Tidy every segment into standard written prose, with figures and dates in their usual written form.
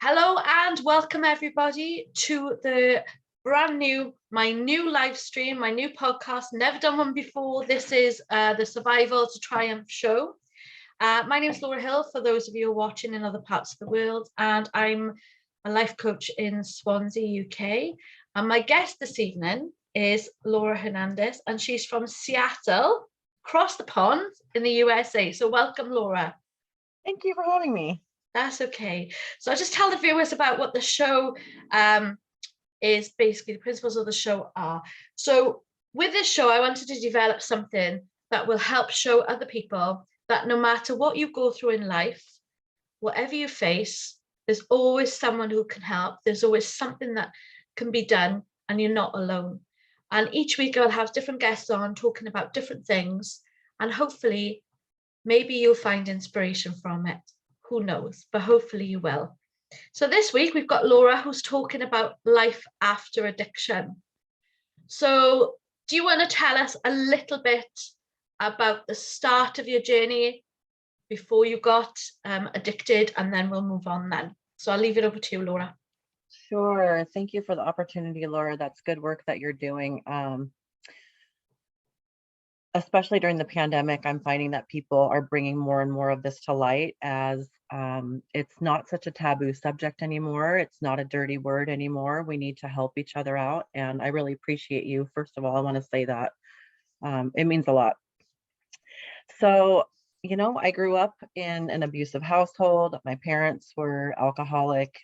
Hello and welcome everybody to my new live stream, my new podcast. Never done one before. This is the Survival to Triumph show. My name is Laura Hill, for those of you who are watching in other parts of the world, and I'm a life coach in Swansea, UK. And my guest this evening is Laura Hernandez, and she's from Seattle, across the pond in the USA. So welcome, Laura. Thank you for having me. That's okay. So I'll just tell the viewers about what the show is, basically the principles of the show are. So with this show, I wanted to develop something that will help show other people that no matter what you go through in life, whatever you face, there's always someone who can help. There's always something that can be done and you're not alone. And each week I'll have different guests on talking about different things, and hopefully maybe you'll find inspiration from it. Who knows, but hopefully you will. So this week we've got Laura, who's talking about life after addiction. So do you want to tell us a little bit about the start of your journey before you got addicted, and then we'll move on then. So I'll leave it over to you, Laura. Sure. Thank you for the opportunity, Laura. That's good work that you're doing. Especially during the pandemic, I'm finding that people are bringing more and more of this to light, as it's not such a taboo subject anymore. It's not a dirty word anymore. We need to help each other out. And I really appreciate you. First of all, I want to say that it means a lot. So, I grew up in an abusive household. My parents were alcoholic.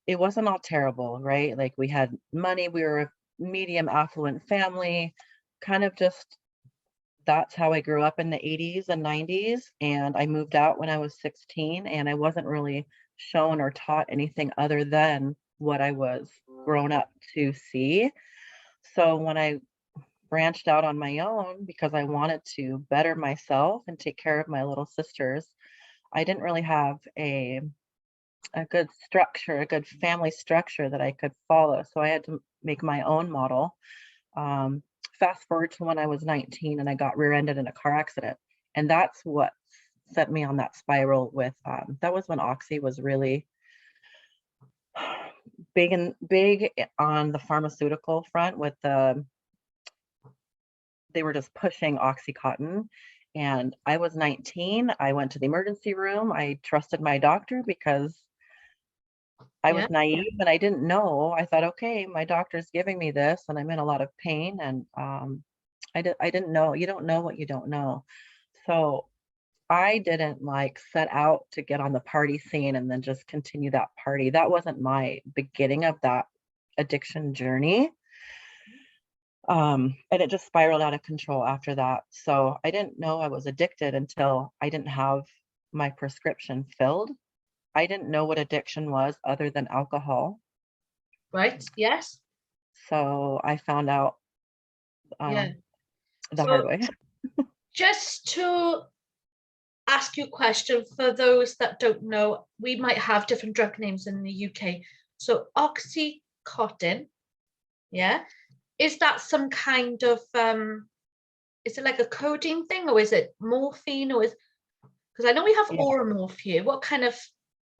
It wasn't all terrible, right? Like, we had money. We were a medium affluent family. Kind of just, that's how I grew up in the 80s and 90s. And I moved out when I was 16, and I wasn't really shown or taught anything other than what I was grown up to see. So when I branched out on my own, because I wanted to better myself and take care of my little sisters, I didn't really have a good structure, a good family structure that I could follow. So I had to make my own model. Fast forward to when I was 19 and I got rear-ended in a car accident. And that's what set me on that spiral with, that was when Oxy was really big on the pharmaceutical front with they were just pushing Oxycontin. And I was 19. I went to the emergency room. I trusted my doctor because I was naive and I didn't know. I thought, okay, my doctor's giving me this and I'm in a lot of pain. And I didn't know. You don't know what you don't know. So I didn't set out to get on the party scene and then just continue that party. That wasn't my beginning of that addiction journey. And it just spiraled out of control after that. So I didn't know I was addicted until I didn't have my prescription filled. I didn't know what addiction was other than alcohol. Right. Yes. So I found out the hard way. Just to ask you a question, for those that don't know, we might have different drug names in the UK. So Oxycontin, is that some kind of is it like a codeine thing, or is it morphine, or is, because I know we have Oromorph here.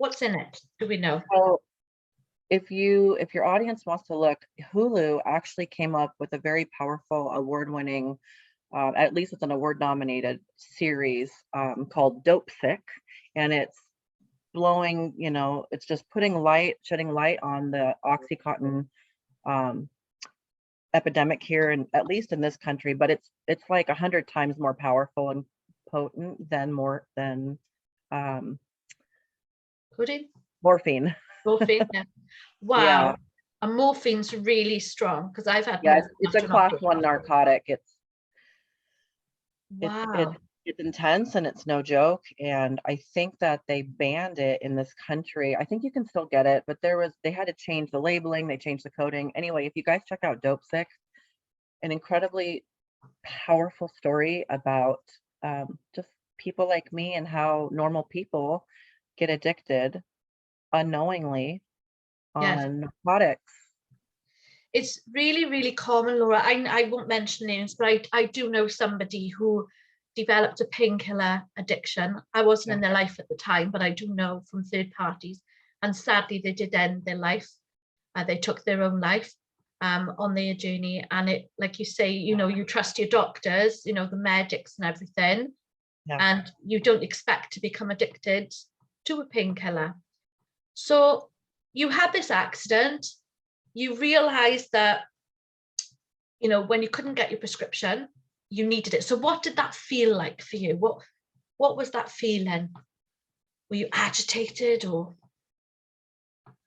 What's in it? Do we know? So if your audience wants to look, Hulu actually came up with a very powerful, award-winning, at least it's an award-nominated series called Dope Sick, and it's blowing, it's just shedding light on the Oxycontin epidemic here, and at least in this country. But it's like 100 times more powerful and potent than morphine. Yeah. Wow. Yeah. And morphine's really strong, because I've had it's a class 1 narcotic. Wow. It's intense and it's no joke. And I think that they banned it in this country. I think you can still get it, but they had to change the labeling, they changed the coding. Anyway, if you guys check out Dope Sick, an incredibly powerful story about just people like me and how normal people get addicted unknowingly on narcotics. It's really, really common, Laura. I won't mention names, but I do know somebody who developed a painkiller addiction. I wasn't in their life at the time, but I do know from third parties and sadly they did end their life. They took their own life on their journey. And it, like you say, you know, you trust your doctors, you know, the medics and everything, Yeah. and you don't expect to become addicted to a painkiller. So you had this accident, you realized that, you know, when you couldn't get your prescription, you needed it. So what did that feel like for you? What was that feeling? Were you agitated or?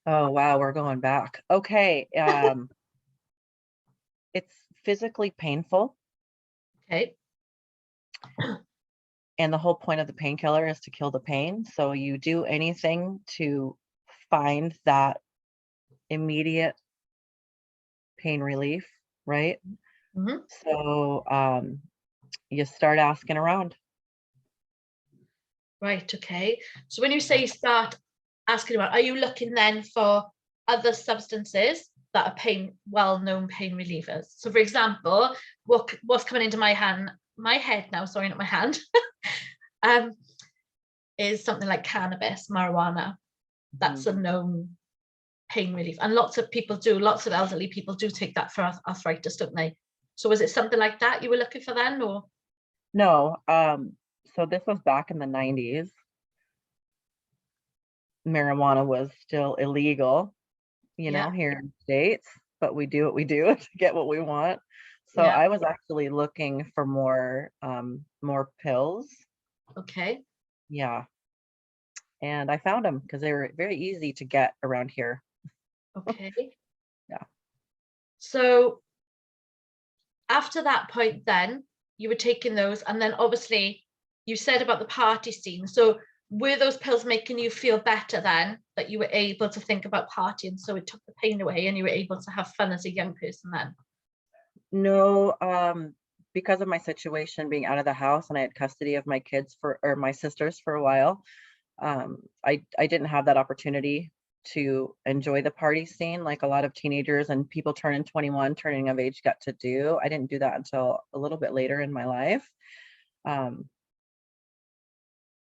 Oh, wow, we're going back. Okay. It's physically painful. Okay. And the whole point of the painkiller is to kill the pain. So you do anything to find that immediate pain relief, right? Mm-hmm. So you start asking around. Right, okay. So when you say start asking about, are you looking then for other substances that are well-known pain relievers? So for example, what's coming into my head now, sorry, not my hand, is something like cannabis, marijuana. That's a known pain relief. And lots of elderly people do take that for arthritis, don't they? So was it something like that you were looking for then, or? No, so this was back in the 90s. Marijuana was still illegal, you know, Yeah, here in the States, but we do what we do to get what we want. So yeah, I was actually looking for more pills. okay. Yeah. And I found them because they were very easy to get around here. Okay. Yeah. So after that point, then you were taking those, and then obviously you said about the party scene. So were those pills making you feel better then, that you were able to think about partying? So it took the pain away and you were able to have fun as a young person then? No, because of my situation being out of the house and I had custody of my kids or my sisters for a while, I didn't have that opportunity to enjoy the party scene like a lot of teenagers and people turning 21, turning of age got to do. I didn't do that until a little bit later in my life.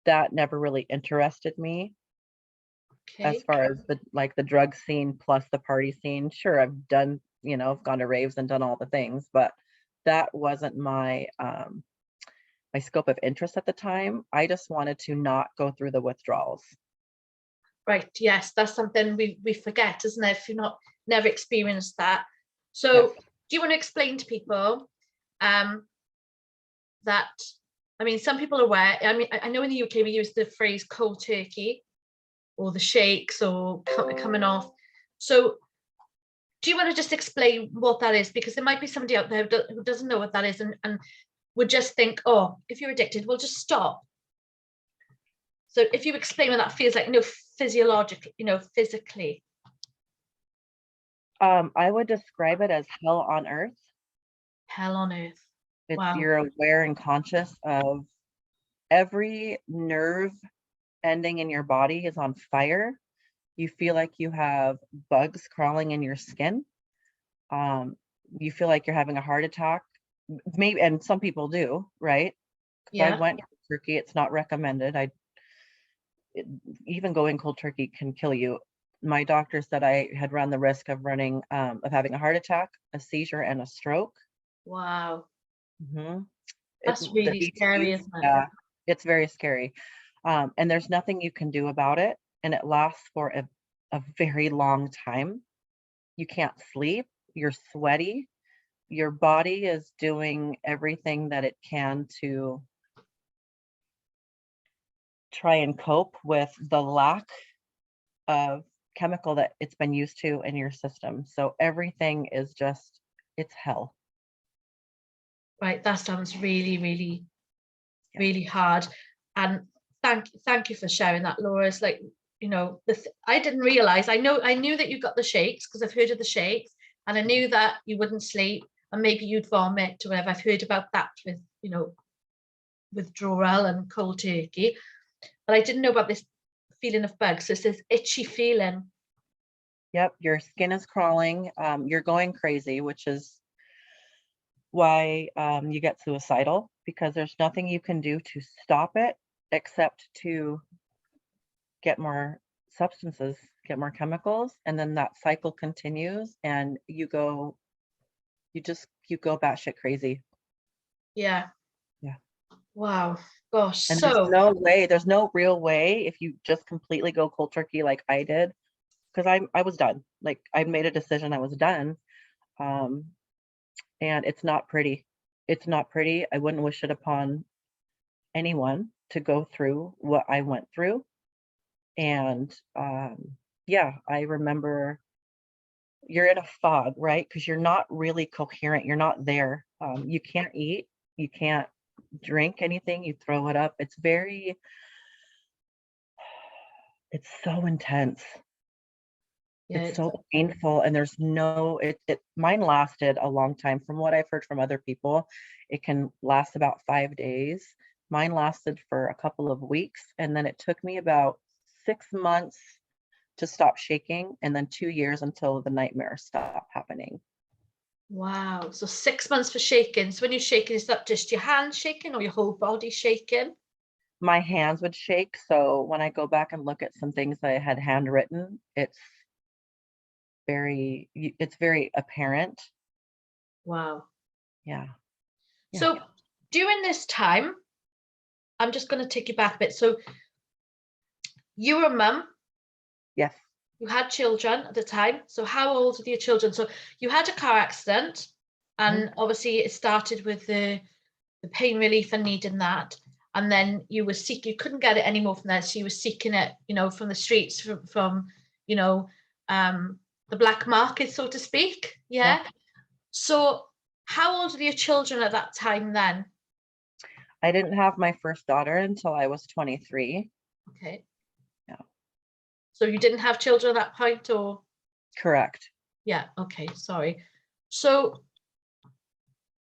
That never really interested me as Okay. far as the drug scene plus the party scene. Sure, I've done, I've gone to raves and done all the things, but that wasn't my scope of interest at the time. I just wanted to not go through the withdrawals. Right. Yes, that's something we forget, isn't it? If you're never experienced that. Yes. So do you want to explain to people that, I mean, some people are aware, I mean, I know in the UK we use the phrase cold turkey or the shakes or coming off. So do you want to just explain what that is? Because there might be somebody out there who doesn't know what that is and would just think, oh, if you're addicted, we'll just stop. So if you explain what that feels like, physiologically, physically. I would describe it as hell on earth. Hell on earth. It's Wow. you're aware and conscious of every nerve ending in your body is on fire. You feel like you have bugs crawling in your skin. You feel like you're having a heart attack. Maybe, and some people do, right? Because I Yeah. went cold turkey. It's not recommended. Even going cold turkey can kill you. My doctor said I had run the risk of having a heart attack, a seizure, and a stroke. Wow. Mm-hmm. That's really scary, isn't it? Yeah, it's very scary. And there's nothing you can do about it. And it lasts for a very long time. You can't sleep. You're sweaty. Your body is doing everything that it can to try and cope with the lack of chemical that it's been used to in your system. So everything is it's hell. Right. That sounds really, really, Yeah. really hard. And thank you for sharing that, Laura. It's like, I didn't realize. I knew that you got the shakes because I've heard of the shakes, and I knew that you wouldn't sleep and maybe you'd vomit or whatever. I've heard about that with, withdrawal and cold turkey, but I didn't know about this feeling of bugs. So it's this itchy feeling. Yep, your skin is crawling. You're going crazy, which is why you get suicidal, because there's nothing you can do to stop it except to get more substances, get more chemicals, and then that cycle continues, and you go batshit crazy. Yeah. Yeah. Wow. Gosh. And So there's no real way if you just completely go cold turkey like I did, because I was done. Like, I made a decision, I was done. Um, and it's not pretty. It's not pretty. I wouldn't wish it upon anyone to go through what I went through. And yeah, I remember you're in a fog, right? Because you're not really coherent. You're not there. You can't eat. You can't drink anything. You throw it up. It's so intense. yeah, It's so painful, and there's no mine lasted a long time. From what I've heard from other people, it can last about 5 days. Mine lasted for a couple of weeks, and then it took me about 6 months to stop shaking, and then 2 years until the nightmares stopped happening. wow. So 6 months for shaking. So when you're shaking, is that just your hands shaking or your whole body shaking? My hands would shake, so when I go back and look at some things that I had handwritten, it's very apparent. Wow. Yeah. Yeah. So during this time, I'm just going to take you back a bit. So you were a mum, Yes. you had children at the time. So how old were your children? So you had a car accident, and obviously it started with the pain relief and needing that. And then you couldn't get it anymore from there. So you were seeking it, from the streets, from the black market, so to speak. Yeah. So how old were your children at that time then? I didn't have my first daughter until I was 23. Okay. Yeah. So you didn't have children at that point, or? Correct. Yeah. Okay. Sorry. So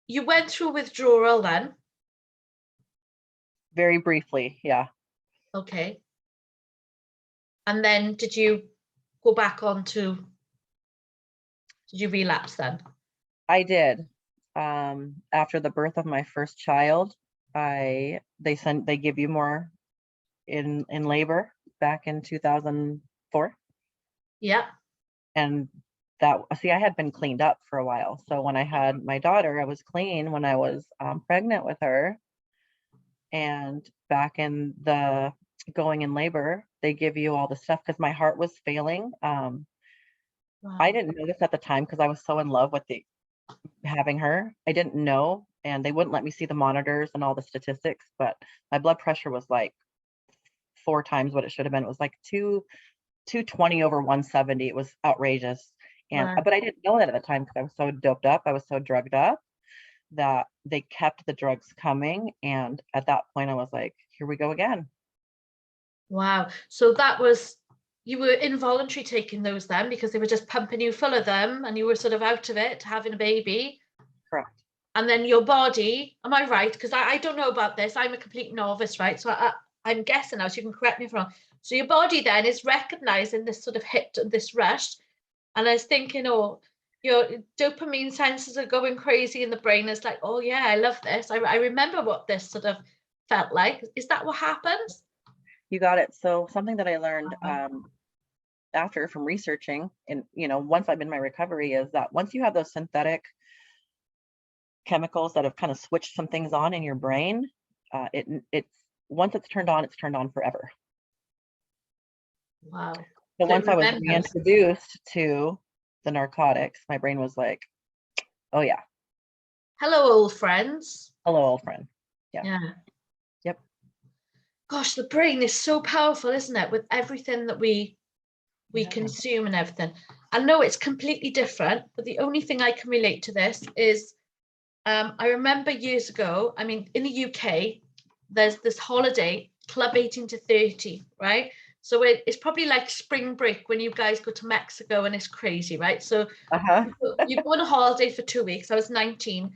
you went through withdrawal then. Very briefly, yeah. Okay. And then did you go back on did you relapse then? I did. After the birth of my first child, they give you more in labor back in 2004. Yeah. And I had been cleaned up for a while. So when I had my daughter, I was clean when I was pregnant with her. And back in the going in labor, they give you all the stuff because my heart was failing. Wow. I didn't notice at the time because I was so in love with having her. I didn't know, and they wouldn't let me see the monitors and all the statistics, but my blood pressure was like 4 times what it should have been. It was like 220 over 170. It was outrageous. And Wow. but I didn't know that at the time because I was so doped up. I was so drugged up that they kept the drugs coming. And at that point, I was like, here we go again. Wow. So you were involuntary taking those then because they were just pumping you full of them and you were sort of out of it, having a baby. Correct. And then your body, am I right? Because I don't know about this. I'm a complete novice, right? So I'm guessing now, so you can correct me if I'm wrong. So your body then is recognizing this sort of hit, this rush. And I was thinking, oh, your dopamine senses are going crazy in the brain. It's like, oh yeah, I love this. I remember what this sort of felt like. Is that what happens? You got it. So something that I learned after from researching, and once I'm in my recovery, is that once you have those synthetic chemicals that have kind of switched some things on in your brain, it's once it's turned on forever. Wow. So So it once I was remembers. reintroduced to the narcotics, my brain was like, oh yeah, Hello, old friends. hello, old friend. Yeah. Yeah. Yep. Gosh, the brain is so powerful, isn't it? With everything that we Yeah. consume and everything. I know it's completely different, but the only thing I can relate to this is I remember years ago, I mean, in the UK, there's this holiday, Club 18 to 30, right? So it's probably like spring break when you guys go to Mexico and it's crazy, right? So you go on a holiday for 2 weeks. I was 19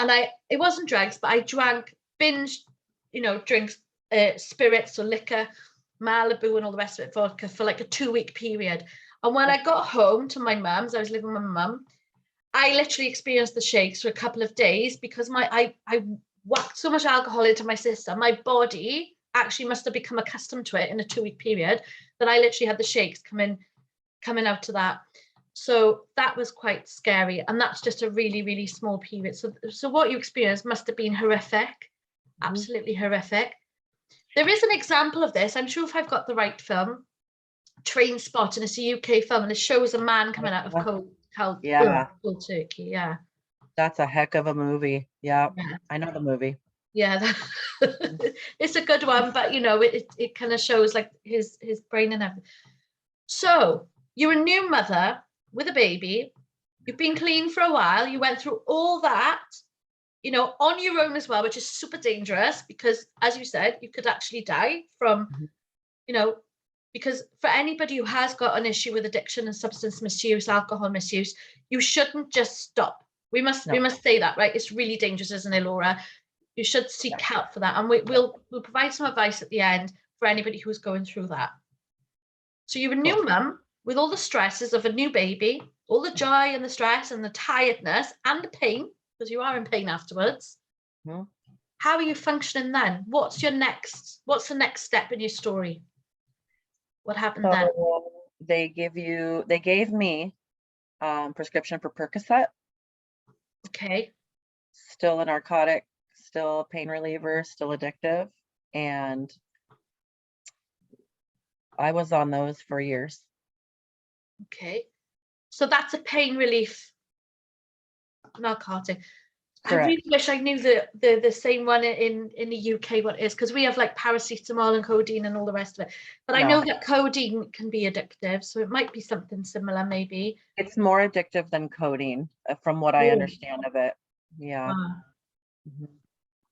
and it wasn't drugs, but I drank binge, drinks, spirits or liquor, Malibu and all the rest of it, vodka for like a 2 week period. And when I got home to my mum's, I was living with my mum, I literally experienced the shakes for a couple of days because I whacked so much alcohol into my system. My body actually must have become accustomed to it in a 2-week period, that I literally had the shakes coming out of that. So that was quite scary. And that's just a really, really small period. So what you experienced must have been horrific, absolutely horrific. There is an example of this. I'm sure if I've got the right film, Train Spot, and it's a UK film, and it shows a man coming out of cold turkey. Yeah. That's a heck of a movie. Yeah. Yeah. I know the movie. Yeah, it's a good one, but it kind of shows like his brain and everything. So you're a new mother with a baby. You've been clean for a while. You went through all that, on your own as well, which is super dangerous because, as you said, you could actually die from, because for anybody who has got an issue with addiction and substance misuse, alcohol misuse, you shouldn't just stop. We must say that, right? It's really dangerous, isn't it, Laura? You should seek help for that. And we'll provide some advice at the end for anybody who's going through that. So you're a new mum with all the stresses of a new baby, all the joy and the stress and the tiredness and the pain, because you are in pain afterwards. Mm-hmm. How are you functioning then? What's the next step in your story? What happened then? They gave me prescription for Percocet. Okay. Still a narcotic, still a pain reliever, still addictive. And I was on those for years. Okay. So that's a pain relief narcotic. Correct. I really wish I knew the same one in the UK what it is, because we have like paracetamol and codeine and all the rest of it. But I know that codeine can be addictive, so it might be something similar maybe. It's more addictive than codeine, from what I understand of it. Yeah.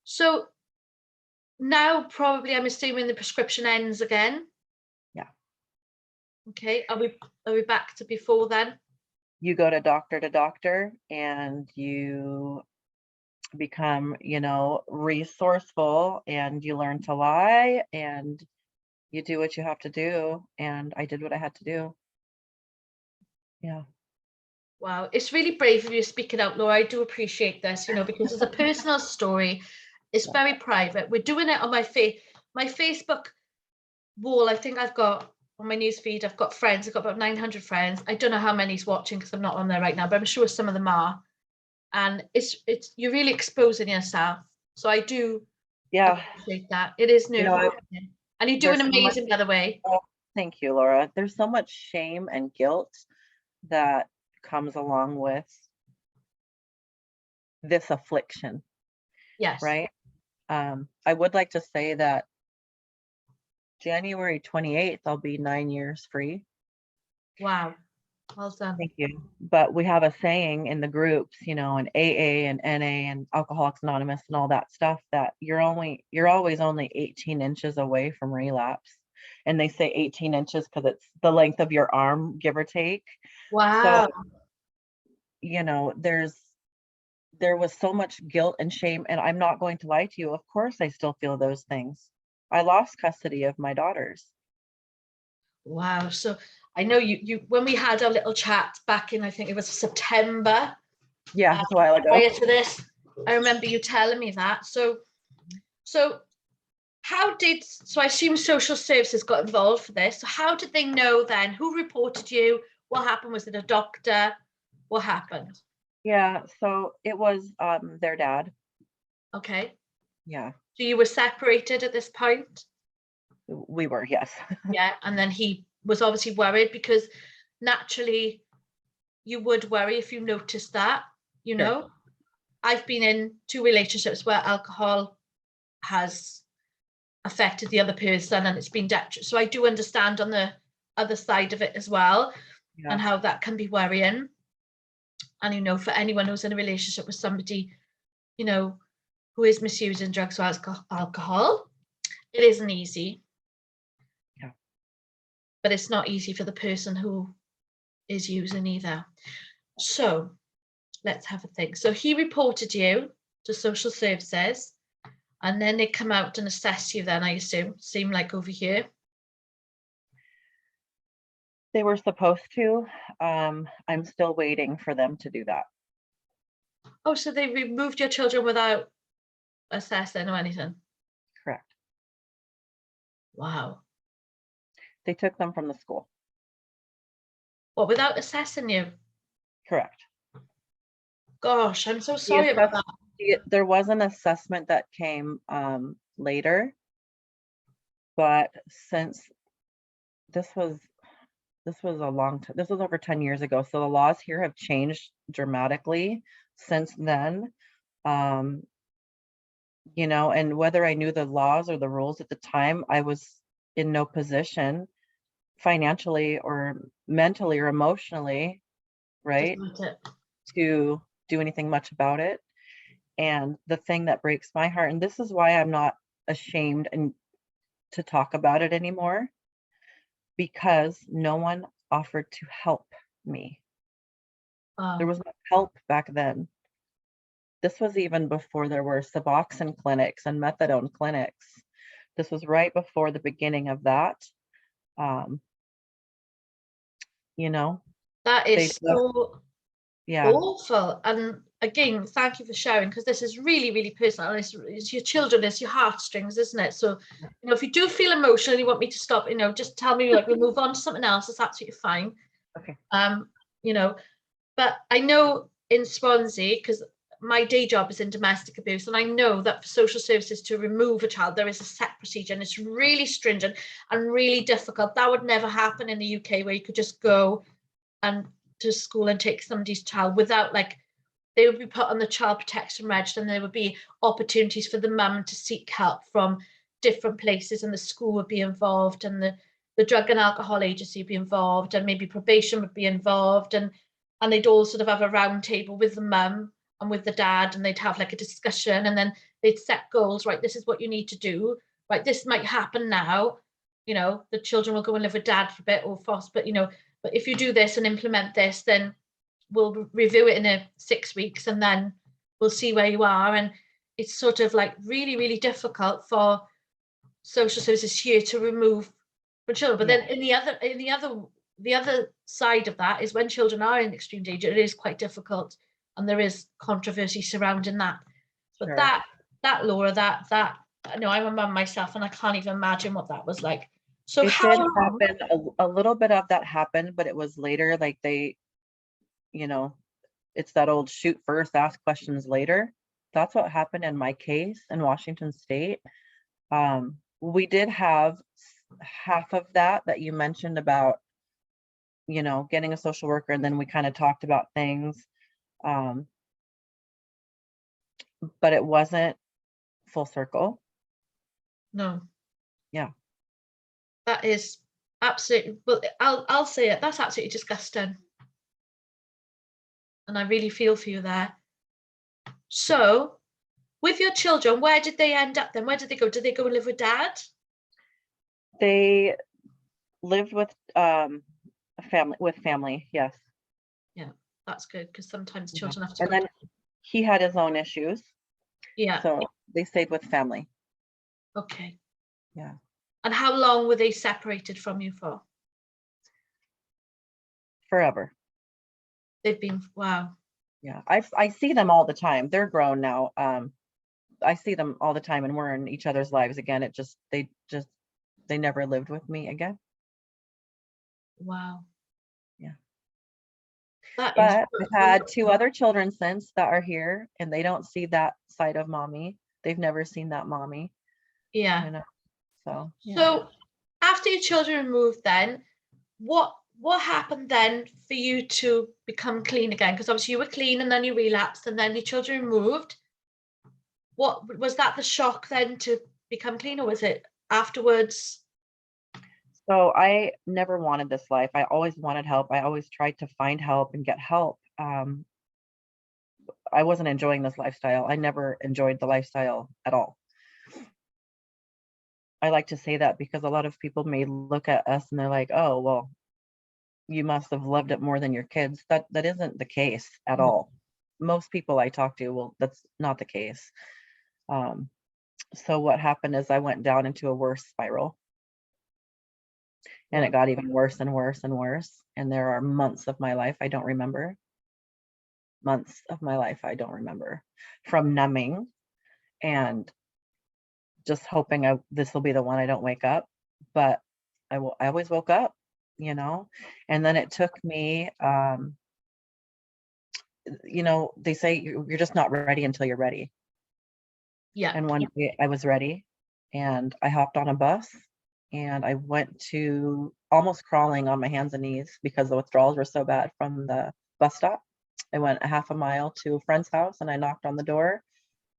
So now probably I'm assuming the prescription ends again. Yeah. Okay. Are we back to before then? You go to doctor and you become, resourceful, and you learn to lie, and you do what you have to do. And I did what I had to do. Yeah. Wow, it's really brave of you speaking out, Laura. I do appreciate this, because it's a personal story. It's very private. We're doing it on my Facebook wall. I think I've got on my news feed, I've got friends. I've got about 900 friends. I don't know how many's watching because I'm not on there right now, but I'm sure some of them are. And it's you're really exposing yourself. So I do appreciate that. It is nerve-wracking. And you're doing amazing, by the way. Oh, thank you, Laura. There's so much shame and guilt that comes along with this affliction. Yes. Right. I would like to say that January 28th, I'll be 9 years free. Wow. Well done. Thank you. But we have a saying in the groups, in AA and NA and Alcoholics Anonymous and all that stuff, that you're always only 18 inches away from relapse. And they say 18 inches because it's the length of your arm, give or take. Wow. So, there was so much guilt and shame, and I'm not going to lie to you. Of course, I still feel those things. I lost custody of my daughters. Wow. So I know you when we had our little chat back in, I think it was September. Yeah, it's a while ago. Prior to this, I remember you telling me that. So I assume social services got involved for this. So how did they know then? Who reported you? What happened? Was it a doctor? What happened? Yeah, so it was their dad. Okay. Yeah. So you were separated at this point? We were, yes. Yeah, and then he was obviously worried, because naturally you would worry if you noticed that, Sure. I've been in 2 relationships where alcohol has affected the other person and it's been detrimental. So I do understand on the other side of it as well, and how that can be worrying. And for anyone who's in a relationship with somebody, who is misusing drugs or alcohol, it isn't easy. Yeah. But it's not easy for the person who is using either. So let's have a think. So he reported you to social services, and then they come out and assess you then, I assume, seem like over here. They were supposed to. I'm still waiting for them to do that. Oh, so they removed your children without assessing or anything? Correct. Wow. They took them from the school. Well, without assessing you. Correct. Gosh, I'm so The sorry about assess that. there was an assessment that came, later, but since this was a long time, this was over 10 years ago, so the laws here have changed dramatically since then. Um, and whether I knew the laws or the rules at the time, I was in no position financially or mentally or emotionally, right, Isn't it? to do anything much about it. And the thing that breaks my heart, and this is why I'm not ashamed and to talk about it anymore, because no one offered to help me. There was no help back then. This was even before there were Suboxone clinics and methadone clinics. This was right before the beginning of that. Um, you know, That they is just, so yeah, awful. And again, thank you for sharing, because this is really, really personal. It's your children, it's your heartstrings, isn't it? So, if you do feel emotional and you want me to stop, just tell me, like, we'll move on to something else. It's absolutely fine. okay, You know, but I know in Swansea, because my day job is in domestic abuse, and I know that for social services to remove a child, there is a set procedure, and it's really stringent and really difficult. That would never happen in the UK, where you could just go and to school and take somebody's child without, like, they would be put on the child protection register, and there would be opportunities for the mum to seek help from different places, and the school would be involved, and the drug and alcohol agency would be involved, and maybe probation would be involved, and they'd all sort of have a round table with the mum and with the dad, and they'd have like a discussion, and then they'd set goals. Right, this is what you need to do. Right, this might happen now. The children will go and live with dad for a bit, or foster, but if you do this and implement this, then we'll review it in 6 weeks, and then we'll see where you are. And it's sort of like really, really difficult for social services here to remove for children. But yeah, then the other side of that is when children are in extreme danger, it is quite difficult, and there is controversy surrounding that. But sure. that Laura, that I'm a mum myself, and I can't even imagine what that was like. So It how did long? happen, a little bit of that happened, but it was later, like you know, it's that old shoot first, ask questions later. That's what happened in my case in Washington State. We did have half of that you mentioned about, getting a social worker, and then we kind of talked about things. Um, but it wasn't full circle. No, Yeah. that is absolutely. Well, I'll say it. That's absolutely disgusting, and I really feel for you there. So, with your children, where did they end up then? Where did they go? Did they go and live with dad? They lived with family, yes. Yeah, that's good, because sometimes Yeah. children have to And go. then he had his own issues, Yeah. so they stayed with family. Okay. Yeah. And how long were they separated from you for? Forever. They've been, wow. Yeah. I see them all the time. They're grown now. I see them all the time, and we're in each other's lives again. They never lived with me again. Wow. Yeah. That is But I've had two other children since that are here, and they don't see that side of mommy. They've never seen that mommy, yeah. you know. So yeah. So after your children moved then, what happened then for you to become clean again? Because obviously you were clean, and then you relapsed, and then your children moved. What was that, the shock then to become clean, or was it afterwards? So I never wanted this life. I always wanted help. I always tried to find help and get help. I wasn't enjoying this lifestyle. I never enjoyed the lifestyle at all. I like to say that because a lot of people may look at us and they're like, "Oh, well, you must have loved it more than your kids." That isn't the case at all. Most people I talk to, well, that's not the case. Um, so what happened is I went down into a worse spiral, and Yeah. it got even worse and worse and worse. And there are months of my life I don't remember. Months of my life I don't remember, from numbing and just hoping this will be the one I don't wake up. but I always woke up, you know, and then it took me, you know, they say you're just not ready until you're ready. Yeah. And one day I was ready and I hopped on a bus and I went to almost crawling on my hands and knees because the withdrawals were so bad from the bus stop. I went a half a mile to a friend's house and I knocked on the door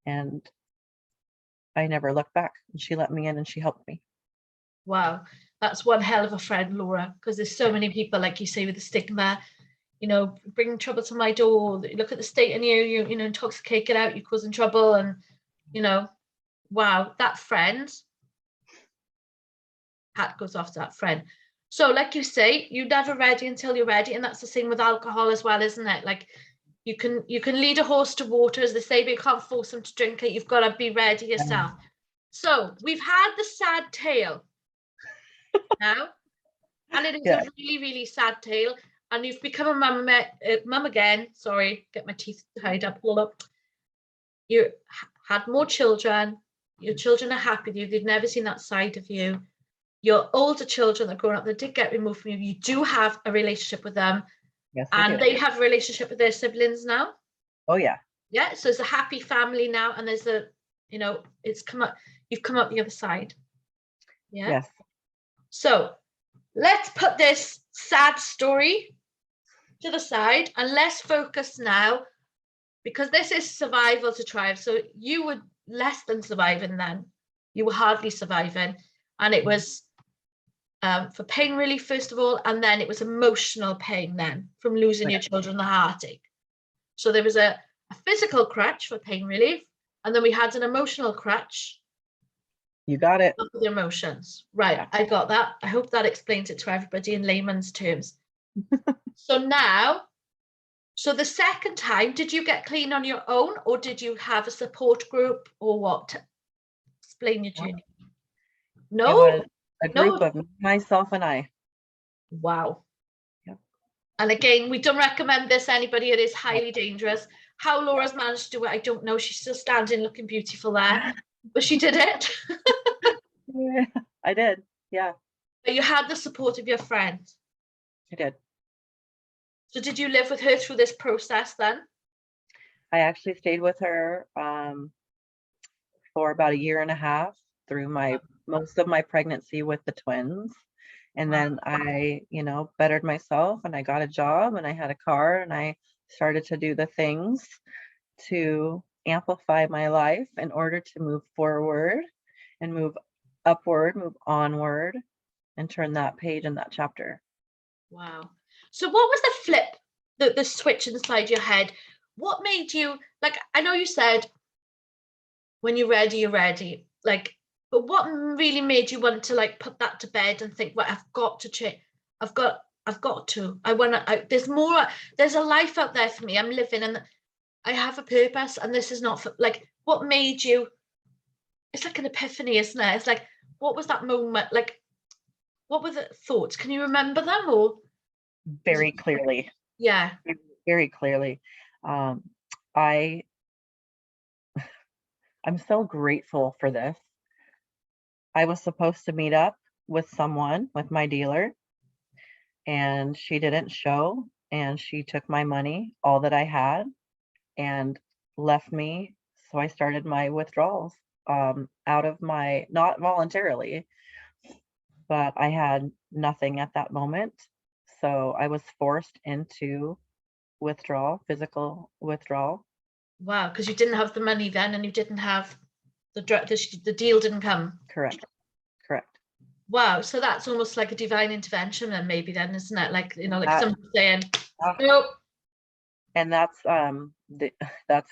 and I never looked back. And she let me in and she helped me. Wow. That's one hell of a friend, Laura, because there's so many people, like you say, with the stigma, you know, bringing trouble to my door. Look at the state in you know, intoxicate, get out, you're causing trouble. And, you know, wow, that friend, hat goes off to that friend. So, like you say, you're never ready until you're ready. And that's the same with alcohol as well, isn't it? Like you can lead a horse to water, as they say, but you can't force them to drink it. You've got to be ready yourself. So we've had the sad tale now. And it is Yeah. a really, really sad tale. And you've become a mum again. Sorry, get my teeth tied up. Hold up. You had more children. Your children are happy with you. They've never seen that side of you. Your older children that are growing up, that did get removed from you. You do have a relationship with them. Yes, And they have a relationship with their siblings now. Oh yeah. Yeah. So it's a happy family now. And there's a, you know, it's come up, you've come up the other side. Yeah. Yes. So let's put this sad story to the side and let's focus now, because this is survival to thrive. So you were less than surviving then. You were hardly surviving. And it was for pain relief, first of all, and then it was emotional pain then from losing your children, the heartache. So there was a physical crutch for pain relief, and then we had an emotional crutch. You got it. Of the emotions. Right, yeah. I got that. I hope that explains it to everybody in layman's terms. So now, so the second time, did you get clean on your own, or did you have a support group, or what? Explain your journey. No? It was a group No. of myself and I. Wow. Yep. And again, we don't recommend this to anybody. It is highly dangerous. How Laura's managed to do it, I don't know. She's still standing looking beautiful there, but she did it. Yeah, I did. Yeah. But you had the support of your friend. I did. So did you live with her through this process then? I actually stayed with her for about a year and a half through most of my pregnancy with the twins. And then I, you know, bettered myself and I got a job and I had a car and I started to do the things to amplify my life in order to move forward and move upward, move onward, and turn that page in that chapter. Wow. So what was the flip, the switch inside your head? What made you, like, I know you said when you're ready, like, but what really made you want to like put that to bed and think, well, I've got to change. I've got to. I want to. There's more. There's a life out there for me. I'm living, and I have a purpose. And this is not for, like. What made you? It's like an epiphany, isn't it? It's like, what was that moment? Like, what were the thoughts? Can you remember them or? Very clearly. Yeah. Very clearly. I'm so grateful for this. I was supposed to meet up with someone, with my dealer, and she didn't show, and she took my money, all that I had, and left me. So I started my withdrawals out of my, not voluntarily, but I had nothing at that moment. So I was forced into physical withdrawal. Wow, because you didn't have the money then, and you didn't have the deal didn't come. Correct. Wow, so that's almost like a divine intervention then, maybe then, isn't it? Like, you know, like somebody saying, nope. And that's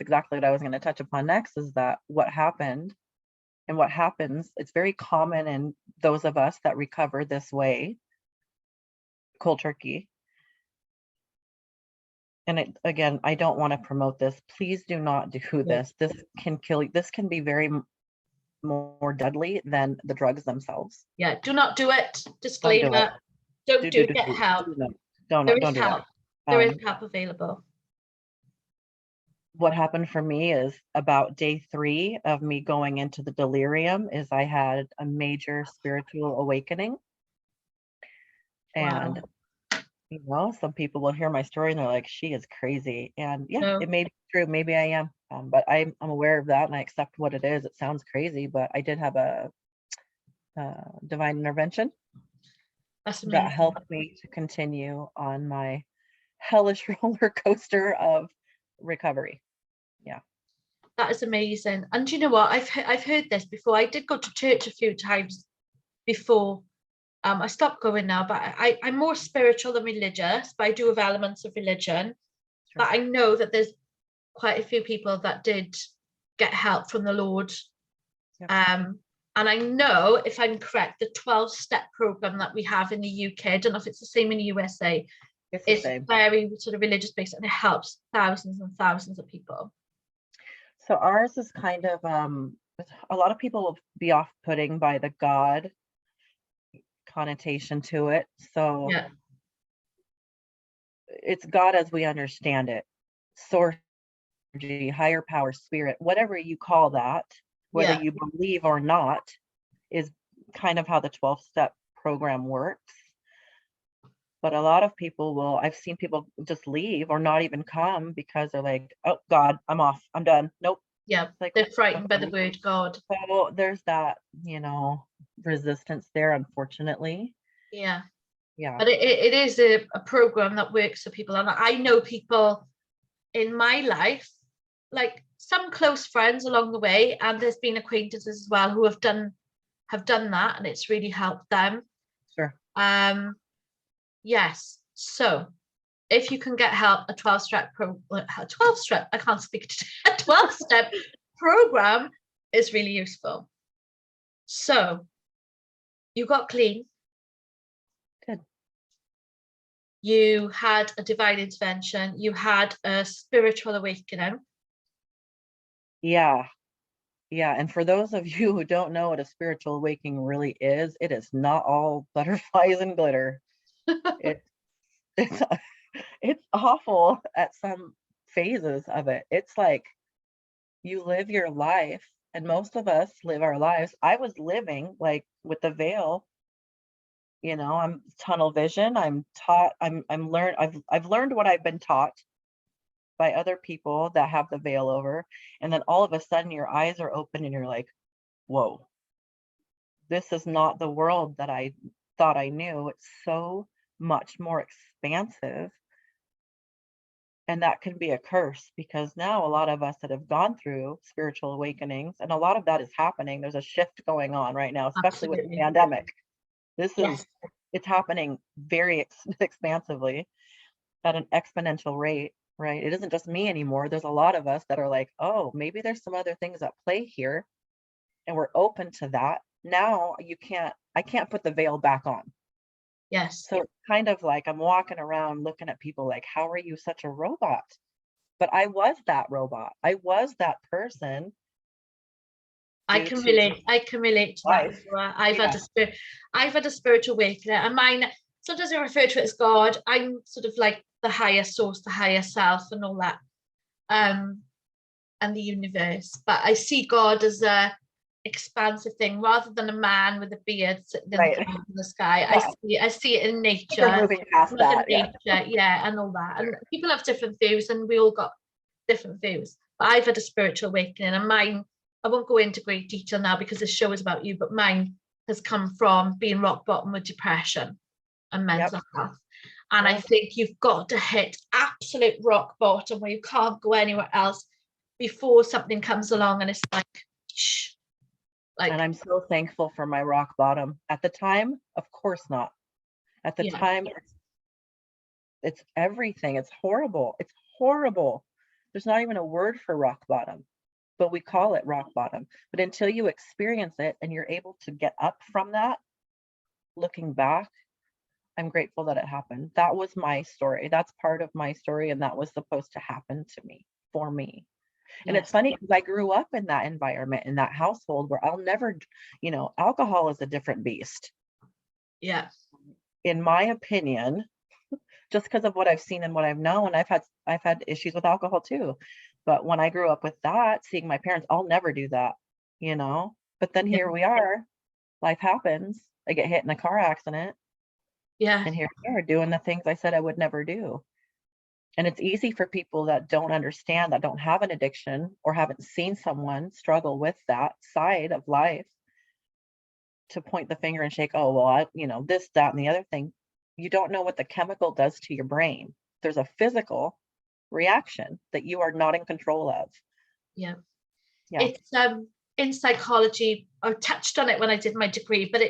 exactly what I was going to touch upon next, is that what happened and what happens, it's very common in those of us that recover this way, cold turkey. And again, I don't want to promote this. Please do not do this. This can kill you. This can be very more deadly than the drugs themselves. Yeah, do not do it. Disclaimer. Don't do it. Get help. Don't do help. that. There is help available. what happened for me is about day 3 of me going into the delirium is I had a major spiritual awakening. Wow. And, some people will hear my story and they're like, she is crazy. And yeah, No, it may be true. Maybe I am. But I'm aware of that and I accept what it is. It sounds crazy, but I did have a divine intervention that's that amazing. helped me to continue on my hellish roller coaster of recovery. Yeah. That is amazing. And do you know what? I've heard this before. I did go to church a few times before. I stopped going now, but I'm more spiritual than religious, but I do have elements of religion. Sure. But I know that there's quite a few people that did get help from the Lord. Yep. And I know, if I'm correct, the 12-step program that we have in the UK, I don't know if it's the same in the USA, It's the it's same. very sort of religious based and it helps thousands and thousands of people. So ours is kind of a lot of people will be off-putting by the God connotation to it. So Yeah, it's God as we understand it. Source energy, higher power, spirit, whatever you call that, whether yeah, you believe or not, is kind of how the 12-step program works. But a lot of people I've seen people just leave or not even come because they're like, oh God, I'm off. I'm done. Nope. yeah. It's like, They're frightened by the okay. word God. So there's that, resistance there, unfortunately. Yeah. Yeah. But it is a program that works for people. And I know people in my life, like some close friends along the way, and there's been acquaintances as well who have done that, and it's really helped them. Sure. Yes. So if you can get help, a 12-step I can't speak today, a 12-step program is really useful. So you got clean. Good. You had a divine intervention. You had a spiritual awakening. Yeah. Yeah. And for those of you who don't know what a spiritual awakening really is, it is not all butterflies and glitter. It, it's it's awful at some phases of it. It's like you live your life, and most of us live our lives. I was living like with the veil. I'm tunnel vision. I'm taught. I'm learned. I've learned what I've been taught by other people that have the veil over, and then all of a sudden your eyes are open and you're like, whoa, this is not the world that I thought I knew. It's so much more expansive. And that can be a curse because now a lot of us that have gone through spiritual awakenings, and a lot of that is happening. There's a shift going on right now, especially with the Absolutely. pandemic. Yes. It's happening very expansively at an exponential rate, right? It isn't just me anymore. There's a lot of us that are like, oh, maybe there's some other things at play here, and we're open to that. Now I can't put the veil back on. Yes. So it's kind of like I'm walking around looking at people like, how are you such a robot? But I was that robot. I was that person I due can to relate. I can relate to that as life. well. Yeah. I've had a spiritual awakening, and mine. Sometimes I refer to it as God. I'm sort of like the higher source, the higher self, and all that, and the universe. But I see God as a expansive thing rather than a man with a beard sitting in Right. the sky. Yeah. I see it in We're nature, moving past Mother that. Yeah. Nature, yeah, and all that. And people have different views, and we all got different views. But I've had a spiritual awakening, and mine, I won't go into great detail now because this show is about you, but mine has come from being rock bottom with depression and mental health. And I think you've got to hit absolute rock bottom where you can't go anywhere else before something comes along and it's like, shh. And I'm so thankful for my rock bottom. At the time, of course not. At the time, it's everything. It's horrible. It's horrible. There's not even a word for rock bottom, but we call it rock bottom. But until you experience it and you're able to get up from that, looking back, I'm grateful that it happened. That was my story. That's part of my story, and that was supposed to happen to me, for me. And it's funny because I grew up in that environment, in that household where I'll never, alcohol is a different beast. Yeah. In my opinion, just because of what I've seen and what I've known, I've had issues with alcohol too. But when I grew up with that, seeing my parents, I'll never do that, you know? But then Yeah. here we are, life happens. I get hit in a car accident, Yeah. and here we are doing the things I said I would never do. And it's easy for people that don't understand, that don't have an addiction or haven't seen someone struggle with that side of life, to point the finger and shake, oh, well, this, that, and the other thing. You don't know what the chemical does to your brain. There's a physical reaction that you are not in control of. Yeah. Yeah. It's in psychology, I touched on it when I did my degree, but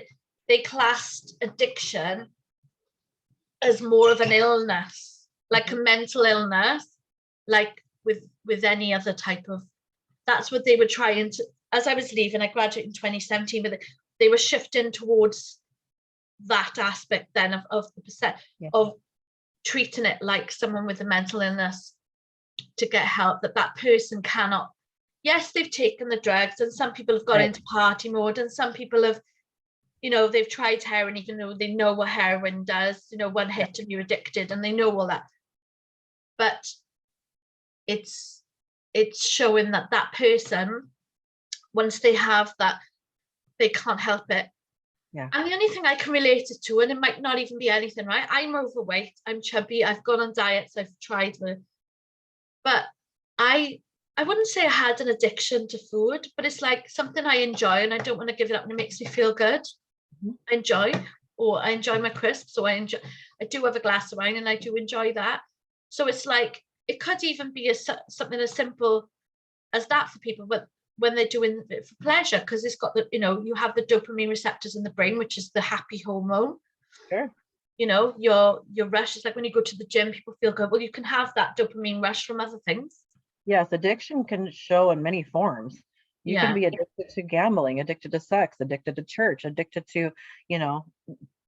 they classed addiction as more of an illness, like a mental illness, like with any other type of. That's what they were trying to. As I was leaving, I graduated in 2017, but they were shifting towards that aspect then of the percent of treating it like someone with a mental illness to get help, that person cannot. Yes, they've taken the drugs, and some people have gone into party mode, and some people have, they've tried heroin even though they know what heroin does, one hit and you're addicted, and they know all that. But it's showing that person, once they have that, they can't help it. Yeah. And the only thing I can relate it to, and it might not even be anything, right? I'm overweight, I'm chubby, I've gone on diets, I've tried but I wouldn't say I had an addiction to food, but it's like something I enjoy and I don't want to give it up, and it makes me feel good. I enjoy my crisps, so I do have a glass of wine and I do enjoy that. So it's like, it could even be something as simple as that for people, but when they're doing it for pleasure, because it's got you have the dopamine receptors in the brain, which is the happy hormone. Sure. Your rush is like when you go to the gym, people feel good. Well, you can have that dopamine rush from other things. Yes, addiction can show in many forms. You can be addicted to gambling, addicted to sex, addicted to church, addicted to,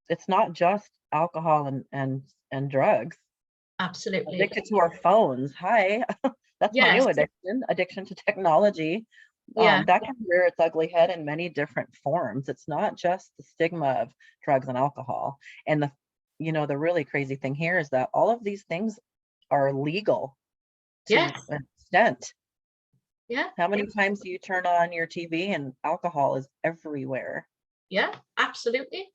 it's not just alcohol and drugs. Absolutely. Addicted to our phones. Hi. That's my new addiction to technology. That can rear its ugly head in many different forms. It's not just the stigma of drugs and alcohol. And the really crazy thing here is that all of these things are legal to an extent. Yeah. How many times do you turn on your TV and alcohol is everywhere? Yeah, absolutely.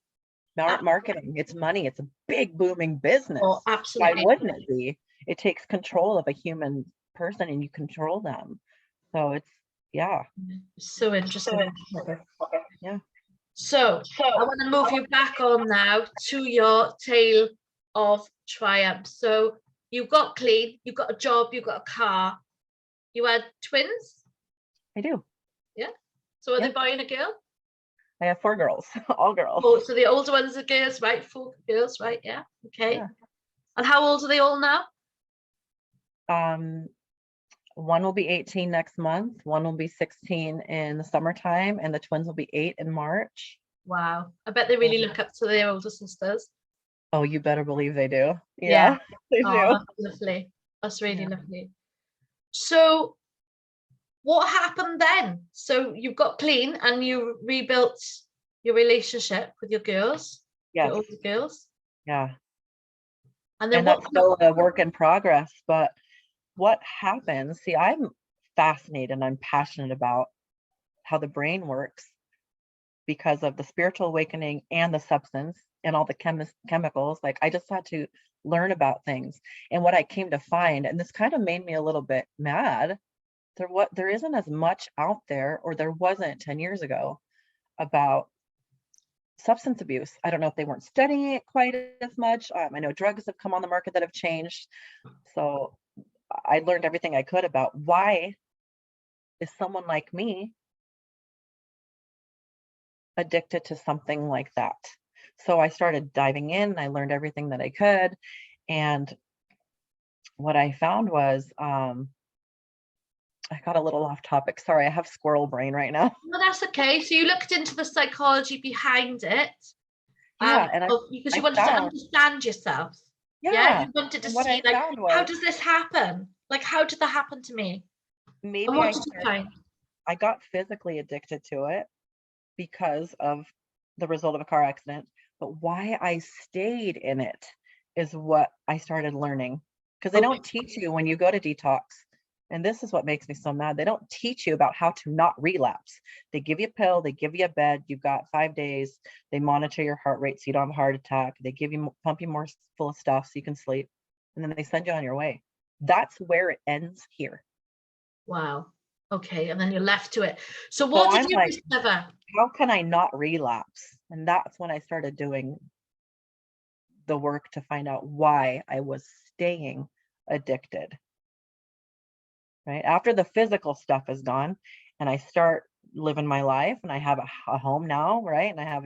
Marketing, it's money, it's a big booming business. Oh, absolutely. Why wouldn't it be? It takes control of a human person and you control them. So it's, so interesting. Yeah. So I want to move you back on now to your tale of triumph. So you got clean, you got a job, you got a car. You had twins? I do. Yeah. So are they a boy and a girl? I have 4 girls, all girls. Oh, so the older ones are girls, right? 4 girls, right? Yeah. Okay. Yeah. And how old are they all now? One will be 18 next month, one will be 16 in the summertime, and the twins will be 8 in March. Wow. I bet they really look up to their older sisters. Oh, you better believe they do. Yeah. They do. That's lovely. That's really lovely. So what happened then? So you got clean and you rebuilt your relationship with your girls, your older girls. Yeah. And then that's still a work in progress. But what happens? See, I'm fascinated and I'm passionate about how the brain works because of the spiritual awakening and the substance and all the chemicals. Like, I just had to learn about things. And what I came to find, and this kind of made me a little bit mad, there isn't as much out there, or there wasn't 10 years ago, about substance abuse. I don't know if they weren't studying it quite as much. I know drugs have come on the market that have changed. So I learned everything I could about why is someone like me addicted to something like that. So I started diving in, I learned everything that I could. And what I found was, I got a little off topic. Sorry, I have squirrel brain right now. No, that's okay. So you looked into the psychology behind it. Because you wanted to understand yourself. Yeah. You wanted to see, like, how does this happen? Like, how did that happen to me? Maybe I got physically addicted to it because of the result of a car accident, but why I stayed in it is what I started learning. Because they don't teach you when you go to detox. And this is what makes me so mad. They don't teach you about how to not relapse. They give you a pill, they give you a bed, you've got 5 days, they monitor your heart rate so you don't have a heart attack, they give you, pump you more full of stuff so you can sleep, and then they send you on your way. That's where it ends here. Wow. Okay. And then you're left to it. So So what did I'm you like, discover? how can I not relapse? And that's when I started doing the work to find out why I was staying addicted. Right after the physical stuff is gone and I start living my life and I have a home now, right, and I have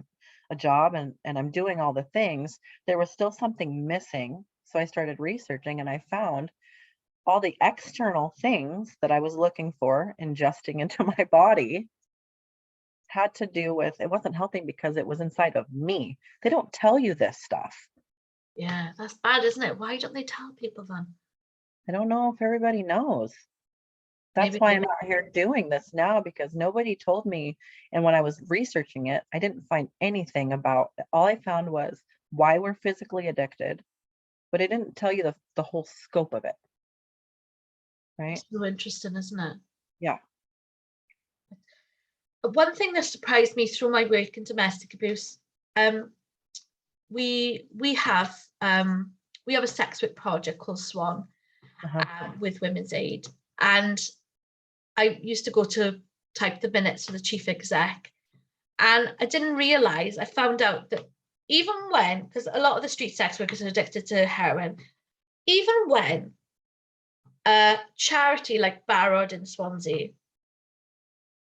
a job, and I'm doing all the things, there was still something missing. So I started researching and I found all the external things that I was looking for ingesting into my body had to do with, it wasn't helping because it was inside of me. They don't tell you this stuff. Yeah, that's bad, isn't it? Why don't they tell people then? I don't know if everybody knows. That's Maybe why they I'm out here doing this now, because nobody told me. And when I was researching it, I didn't find anything about it. All I found was why we're physically addicted, but it didn't tell you the whole scope of it. Right? so interesting, isn't it? Yeah. One thing that surprised me through my work in domestic abuse, um, we have a sex work project called Swan Uh-huh. with Women's Aid, and I used to go to type the minutes for the chief exec, and I didn't realize, I found out that even when, because a lot of the street sex workers are addicted to heroin, even when a charity like Barrod in Swansea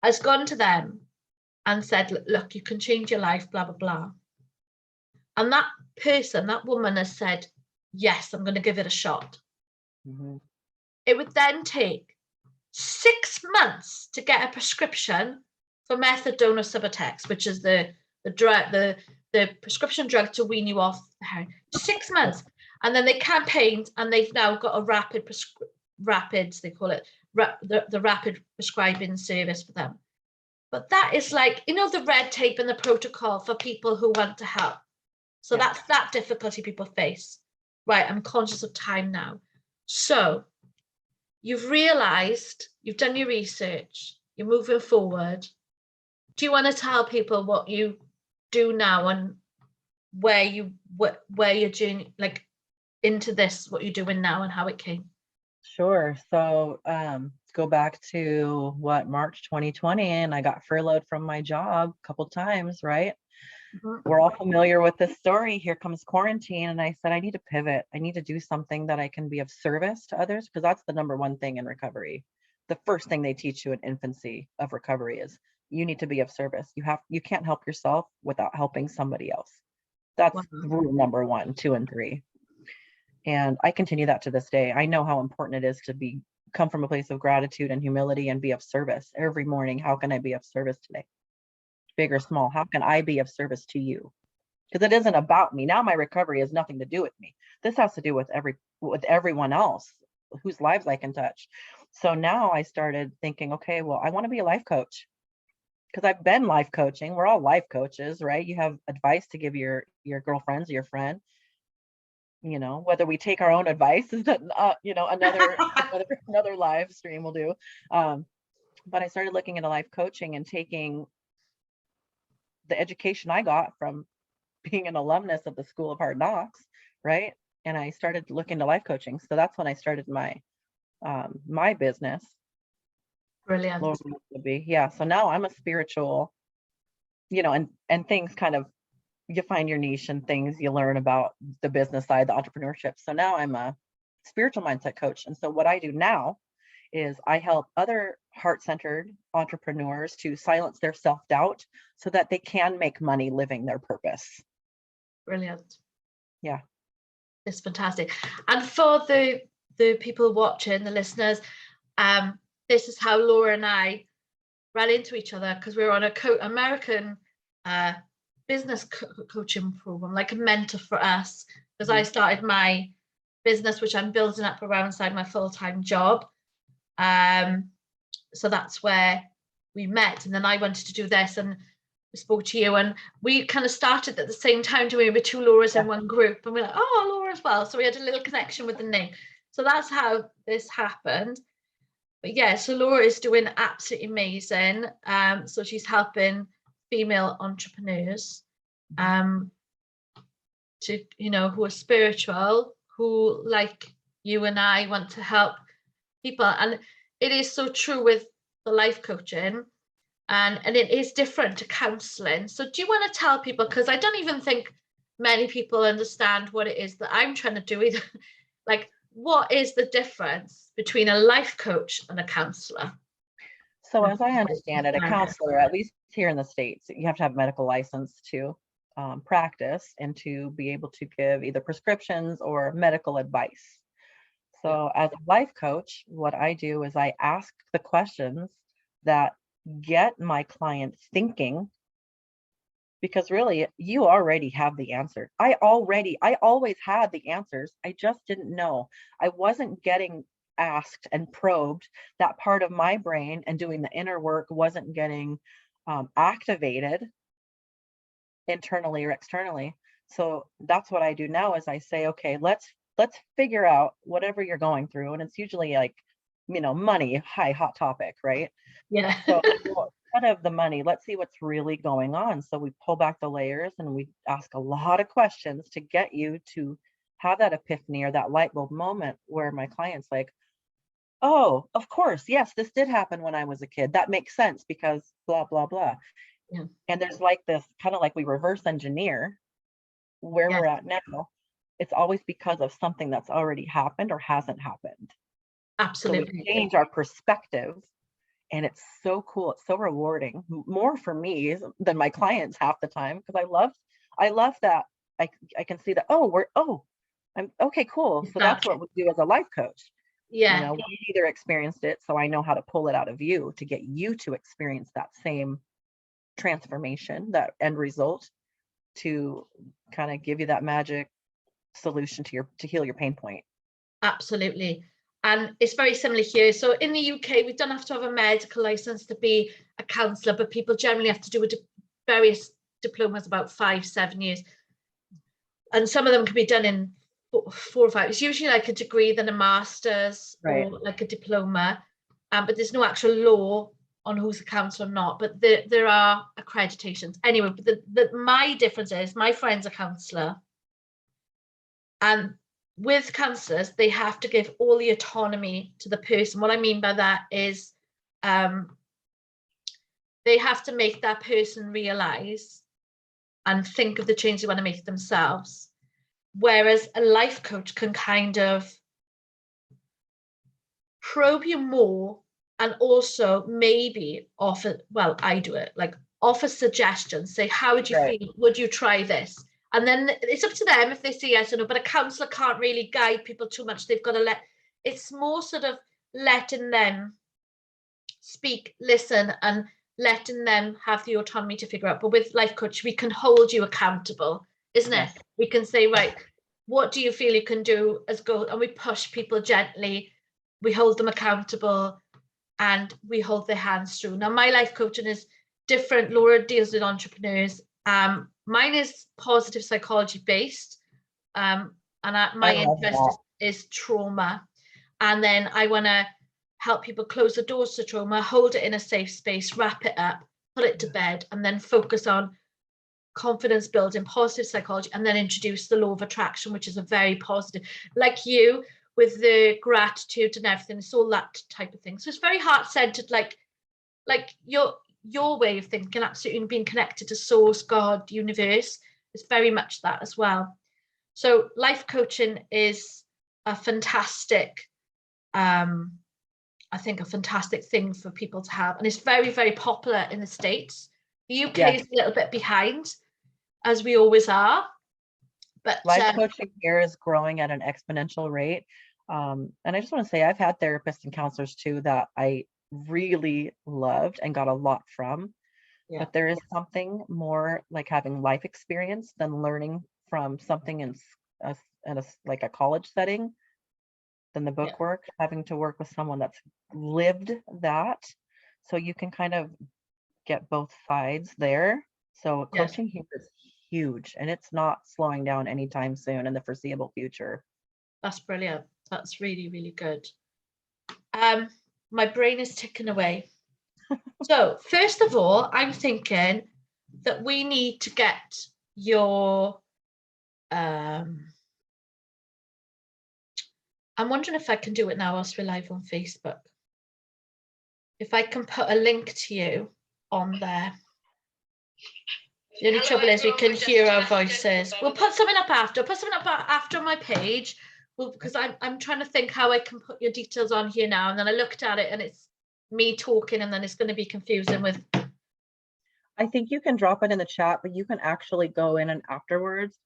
has gone to them and said, look, you can change your life, blah, blah, blah. And that person, that woman has said, yes, I'm going to give it a shot. Mm-hmm. It would then take 6 months to get a prescription for methadone or Subutex, which is the drug, the prescription drug to wean you off the heroin. 6 months. And then they campaigned, and they've now got a rapid, they call it, the rapid prescribing service for them. But that is like, the red tape and the protocol for people who want to help. So that's that difficulty people face. Right, I'm conscious of time now. So you've realized, you've done your research, you're moving forward. Do you want to tell people what you do now and where you're doing, like, into this, what you're doing now and how it came? Sure. So go back to March 2020, and I got furloughed from my job a couple times, right? Mhm. We're all familiar with this story. Here comes quarantine. And I said, I need to pivot. I need to do something that I can be of service to others, because that's the number one thing in recovery. The first thing they teach you in infancy of recovery is you need to be of service. You can't help yourself without helping somebody else. That's Wow. rule number 1, 2, and 3. And I continue that to this day. I know how important it is to come from a place of gratitude and humility and be of service every morning. How can I be of service today? Big or small, how can I be of service to you? Because it isn't about me. Now my recovery has nothing to do with me. This has to do with everyone else whose lives I can touch. So now I started thinking, okay, well, I want to be a life coach, because I've been life coaching. We're all life coaches, right? You have advice to give your girlfriends or your friend. Whether we take our own advice is another live stream we'll do. But I started looking into life coaching and taking the education I got from being an alumnus of the School of Hard Knocks, right? And I started looking to life coaching. So that's when I started my business. Brilliant. Laura would be. Yeah. So now I'm a spiritual, and things kind of, you find your niche and things you learn about the business side, the entrepreneurship. So now I'm a spiritual mindset coach. And so what I do now is I help other heart-centered entrepreneurs to silence their self-doubt so that they can make money living their purpose. Brilliant. Yeah. It's fantastic. And for the people watching, the listeners, this is how Laura and I ran into each other, because we were on a American business coaching program, like a mentor for us, because I started my business, which I'm building up alongside my full-time job. So that's where we met, and then I wanted to do this, and we spoke to you, and we kind of started at the same time, we were 2 Lauras in one group, and we're like, oh, Laura as well. So we had a little connection with the name. So that's how this happened. But yeah, so Laura is doing absolutely amazing. So she's helping female entrepreneurs to, who are spiritual, who like you and I want to help people. And it is so true with the life coaching, and it is different to counseling. So do you want to tell people, because I don't even think many people understand what it is that I'm trying to do either. Like, what is the difference between a life coach and a counselor? So as I understand it, a counselor, at least here in the States, you have to have a medical license to practice and to be able to give either prescriptions or medical advice. So as a life coach, what I do is I ask the questions that get my client thinking, because really you already have the answer. I always had the answers. I just didn't know. I wasn't getting asked and probed. That part of my brain and doing the inner work wasn't getting activated internally or externally. So that's what I do now is I say, okay, let's figure out whatever you're going through. And it's usually like, money, hot topic, right? Yeah. So instead of the money, let's see what's really going on. So we pull back the layers and we ask a lot of questions to get you to have that epiphany or that light bulb moment where my client's like, oh, of course, yes, this did happen when I was a kid. That makes sense because blah, blah, blah. Yeah. And there's like this kind of like we reverse engineer where we're at now. It's always because of something that's already happened or hasn't happened. Absolutely. So we change our perspective, and it's so cool. It's so rewarding, more for me than my clients half the time, because I love that I can see that, I'm okay, cool. So that's what we do as a life coach. Yeah. We either experienced it, so I know how to pull it out of you to get you to experience that same transformation, that end result, to kind of give you that magic solution to heal your pain point. Absolutely. And it's very similar here. So in the UK, we don't have to have a medical license to be a counsellor, but people generally have to do various diplomas, about 5-7 years. And some of them can be done in 4 or 5. It's usually like a degree, then a master's, Right. or like a diploma. But there's no actual law on who's a counsellor or not, but there are accreditations. Anyway, but my difference is my friend's a counsellor, and with counsellors, they have to give all the autonomy to the person. What I mean by that is they have to make that person realize and think of the change they want to make themselves. Whereas a life coach can kind of probe you more, and also maybe offer, well, I do it, like offer suggestions, say, how would you feel? Would you try this? And then it's up to them if they say yes or no, but a counsellor can't really guide people too much. They've got to it's more sort of letting them speak, listen, and letting them have the autonomy to figure out. But with life coach, we can hold you accountable, isn't it? We can say, right, what do you feel you can do as go? And we push people gently, we hold them accountable, and we hold their hands through. Now, my life coaching is different. Laura deals with entrepreneurs. Mine is positive psychology based, and my interest is trauma. And then I want to help people close the doors to trauma, hold it in a safe space, wrap it up, put it to bed, and then focus on confidence building, positive psychology, and then introduce the law of attraction, which is a very positive, like you, with the gratitude and everything. It's all that type of thing. So it's very heart-centered, like your way of thinking, absolutely being connected to source, God, universe. It's very much that as well. So life coaching is a fantastic, I think, a fantastic thing for people to have. And it's very, very popular in the States. The UK is a little bit behind, as we always are. But life coaching here is growing at an exponential rate. And I just want to say, I've had therapists and counselors too that I really loved and got a lot from. But there is something more like having life experience than learning from something in like a college setting, than the book work. Having to work with someone that's lived that, so you can kind of get both sides there. So coaching here is huge, and it's not slowing down anytime soon in the foreseeable future. That's brilliant. That's really, really good. my brain is ticking away. So first of all, I'm thinking that we need to get your, I'm wondering if I can do it now whilst we're live on Facebook. If I can put a link to you on there. The only trouble is we can hear our voices. We'll put something up after. Put something up after on my page. Well, because I'm trying to think how I can put your details on here now. And then I looked at it and it's me talking and then it's going to be confusing with. I think you can drop it in the chat, but you can actually go in and afterwards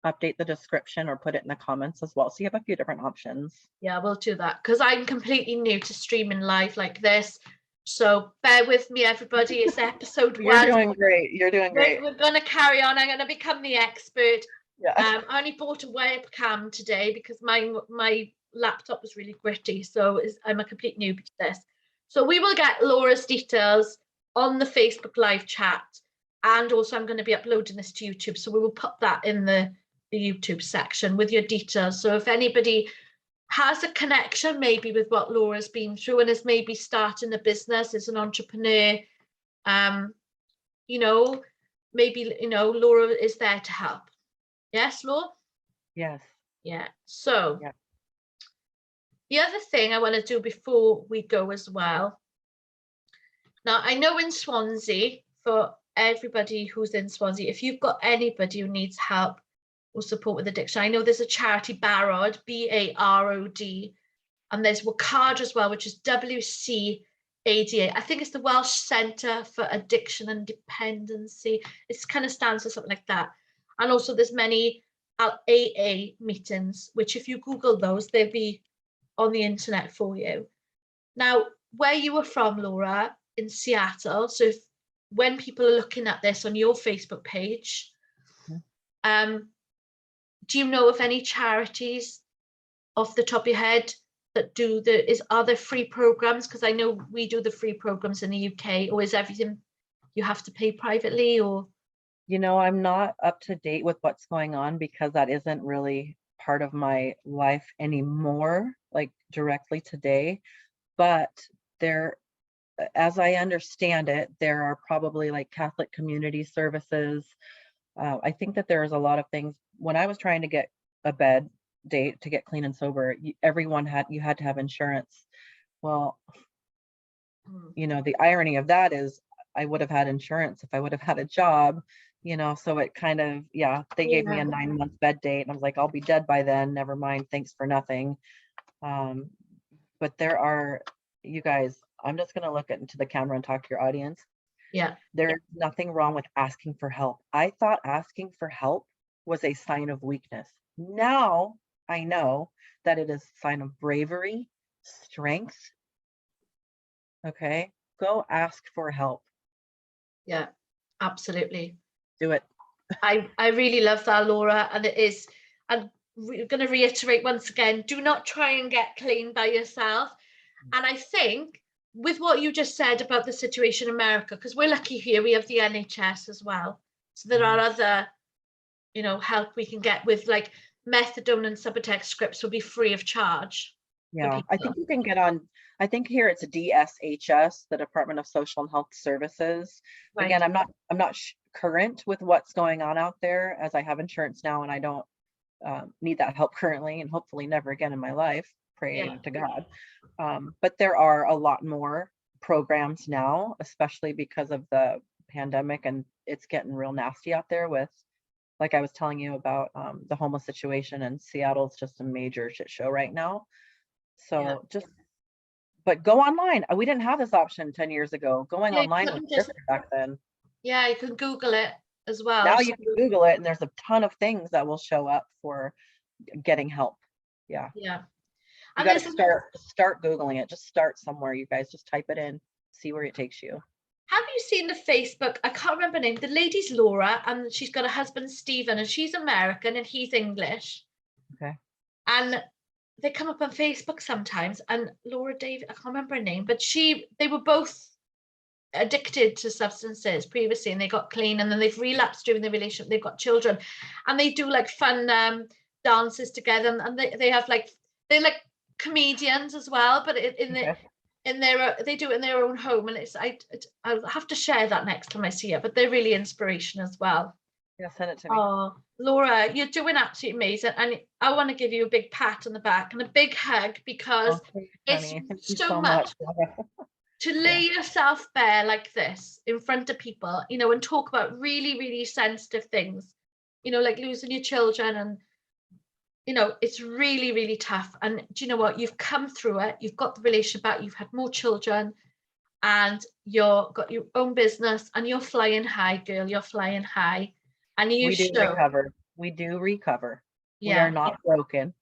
update the description or put it in the comments as well. So you have a few different options. Yeah, we'll do that because I'm completely new to streaming live like this. So bear with me, everybody. It's episode You're 1. doing great. You're doing great. We're going to carry on. I'm going to become the expert. Yeah. I only bought a webcam today because my laptop was really gritty. So I'm a complete newbie to this. So we will get Laura's details on the Facebook live chat. And also I'm going to be uploading this to YouTube. So we will put that in the YouTube section with your details. So if anybody has a connection maybe with what Laura's been through and is maybe starting a business as an entrepreneur, you know, maybe, you know, Laura is there to help. Yes, Laura? Yes. Yeah. So yeah. The other thing I want to do before we go as well. Now, I know in Swansea, for everybody who's in Swansea, if you've got anybody who needs help or support with addiction, I know there's a charity, Barod, B-A-R-O-D, and there's WCAD as well, which is W-C-A-D-A. I think it's the Welsh Centre for Addiction and Dependency. It kind of stands for something like that. And also there's many AA meetings, which if you Google those, they'll be on the internet for you. Now, where you were from, Laura, in Seattle, so when people are looking at this on your Facebook page, do you know of any charities off the top of your head that do are there free programs? Because I know we do the free programs in the UK, or is everything you have to pay privately? Or, you know, I'm not up to date with what's going on because that isn't really part of my life anymore, like directly today. But there, as I understand it, there are probably like Catholic community services. I think that there's a lot of things. When I was trying to get a bed date to get clean and sober, you had to have insurance. Well, you know, the irony of that is I would have had insurance if I would have had a job, you know, so it kind of, they gave me a 9-month bed date and I was like, I'll be dead by then. Never mind. Thanks for nothing. But there are, you guys, I'm just going to look into the camera and talk to your audience. Yeah. There's nothing wrong with asking for help. I thought asking for help was a sign of weakness. Now I know that it is a sign of bravery, strength. Okay, go ask for help. Yeah, absolutely. Do it. I really love that, Laura, and it is, and we're going to reiterate once again, do not try and get clean by yourself. And I think with what you just said about the situation in America, because we're lucky here, we have the NHS as well. So there are other, you know, help we can get with, like methadone and Subutex scripts will be free of charge. Yeah, I think you can get on, I think here it's a DSHS, the Department of Social and Health Services. Right. Again, I'm not current with what's going on out there, as I have insurance now and I don't need that help currently, and hopefully never again in my life, praying to God. But there are a lot more programs now, especially because of the pandemic, and it's getting real nasty out there with, like I was telling you about the homeless situation in Seattle. It's just a major shit show right now. So but go online. We didn't have this option 10 years ago. Going online was different back then. Yeah, you can Google it as well. Now you can Google it and there's a ton of things that will show up for getting help. Yeah. Yeah. You got to start Googling it. Just start somewhere, you guys. Just type it in, see where it takes you. Have you seen the Facebook? I can't remember her name. The lady's Laura, and she's got a husband, Stephen, and she's American and he's English. Okay. And they come up on Facebook sometimes, and Laura David, I can't remember her name, but they were both addicted to substances previously and they got clean, and then they've relapsed during the relationship. They've got children, and they do like fun dances together, and they're like comedians as well, but they do it in their own home, and I'll have to share that next time I see it, but they're really inspiration as well. Yeah, send it to me. Oh, Laura, you're doing absolutely amazing, and I want to give you a big pat on the back and a big hug, because Thanks, it's honey. Thank you so so much much. to lay yourself bare like this in front of people, and talk about really, really sensitive things, like losing your children, and it's really, really tough. And do you know what? You've come through it. You've got the relationship back. You've had more children, and you've got your own business, and you're flying high, girl. You're flying high, and you We do show. recover. We do recover. We are Yeah, not broken.